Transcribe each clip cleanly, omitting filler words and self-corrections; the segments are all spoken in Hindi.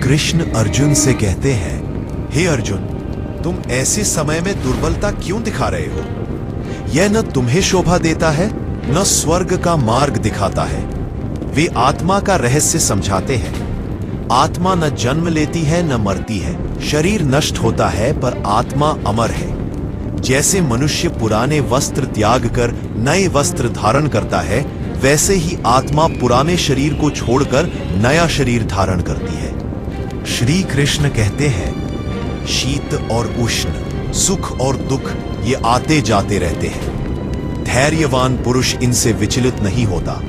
कृष्ण अर्जुन से कहते हैं, हे अर्जुन, तुम ऐसे समय में दुर्बलता क्यों दिखा रहे हो? यह न तुम्हें शोभा देता है, न स्वर्ग का मार्ग दिखाता है। वे आत्मा का रहस्य समझाते हैं। आत्मा न जन्म लेती है न मरती है। शरीर नष्ट होता है पर आत्मा अमर है। जैसे मनुष्य पुराने वस्त्र त्याग कर नए वस्त्र धारण करता है, वैसे ही आत्मा पुराने शरीर को छोड़कर नया शरीर धारण करती है। श्री कृष्ण कहते हैं, शीत और उष्ण, सुख और दुख ये आते जाते रहते हैं। धैर्यवान पुरुष इनसे विचलित नहीं होता।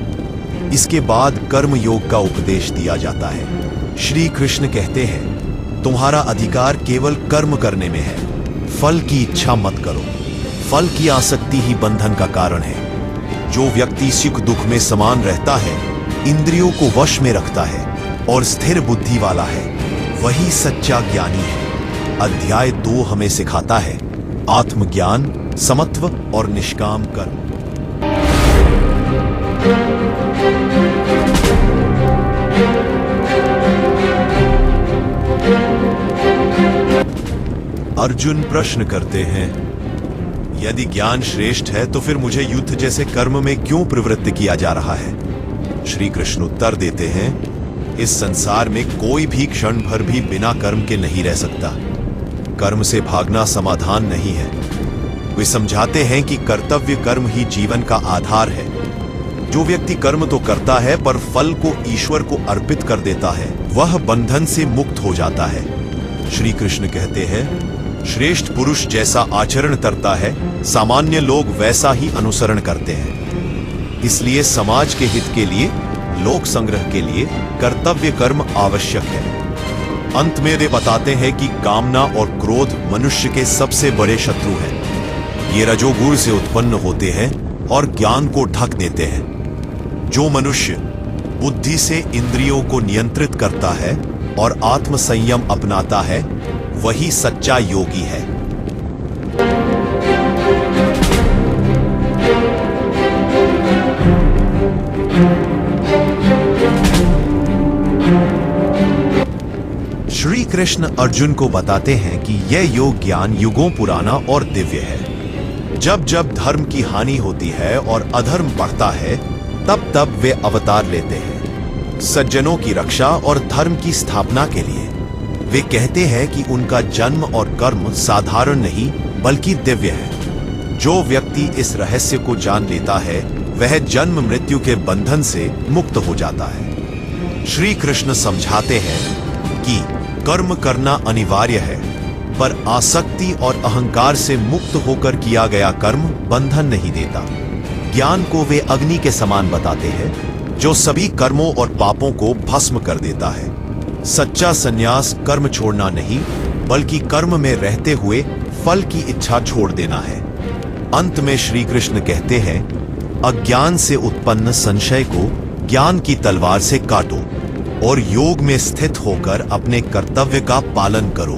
इसके बाद कर्म योग का उपदेश दिया जाता है। श्री कृष्ण कहते हैं, तुम्हारा अधिकार केवल कर्म करने में है। फल की इच्छा मत करो। फल की आसक्ति ही बंधन का कारण है। जो व्यक्ति सुख दुख में समान रहता है, इंद्रियों को वश में रखता है और स्थिर बुद्धि वाला है, वही सच्चा ज्ञानी है। अध्याय 2 हमें सिखाता है आत्मज्ञान, समत्व और निष्काम कर्म। अर्जुन प्रश्न करते हैं, यदि ज्ञान श्रेष्ठ है तो फिर मुझे युद्ध जैसे कर्म में क्यों प्रवृत्त किया जा रहा है? श्री कृष्ण उत्तर देते हैं, इस संसार में कोई भी क्षण भर भी बिना कर्म के नहीं रह सकता। कर्म से भागना समाधान नहीं है। वे समझाते हैं कि कर्तव्य कर्म ही जीवन का आधार है। जो व्यक्ति कर्म तो करता है पर फल को ईश्वर को अर्पित कर देता है, वह बंधन से मुक्त हो जाता है। श्री कृष्ण कहते हैं, श्रेष्ठ पुरुष जैसा आचरण करता है, सामान्य लोग वैसा ही अनुसरण करते हैं। इसलिए समाज के हित के लिए, लोक संग्रह के लिए कर्तव्य कर्म आवश्यक है। अंत में वे बताते हैं कि कामना और क्रोध मनुष्य के सबसे बड़े शत्रु हैं। ये रजोगुण से उत्पन्न होते हैं और ज्ञान को ढक देते हैं। जो मनुष्य बुद्धि से इंद्रियों को नियंत्रित करता है और आत्म संयम अपनाता है, वही सच्चा योगी है। श्री कृष्ण अर्जुन को बताते हैं कि यह योग ज्ञान युगों पुराना और दिव्य है। जब जब धर्म की हानि होती है और अधर्म बढ़ता है, तब तब वे अवतार लेते हैं, सज्जनों की रक्षा और धर्म की स्थापना के लिए। वे कहते हैं कि उनका जन्म और कर्म साधारण नहीं बल्कि दिव्य है। जो व्यक्ति इस रहस्य को जान लेता है, वह जन्म मृत्यु के बंधन से मुक्त हो जाता है। श्री कृष्ण समझाते हैं कि कर्म करना अनिवार्य है, पर आसक्ति और अहंकार से मुक्त होकर किया गया कर्म बंधन नहीं देता। ज्ञान को वे अग्नि के समान बताते हैं, जो सभी कर्मों और पापों को भस्म कर देता है। सच्चा संन्यास कर्म छोड़ना नहीं, बल्कि कर्म में रहते हुए फल की इच्छा छोड़ देना है। अंत में श्री कृष्ण कहते हैं, अज्ञान से उत्पन्न संशय को ज्ञान की तलवार से काटो और योग में स्थित होकर अपने कर्तव्य का पालन करो।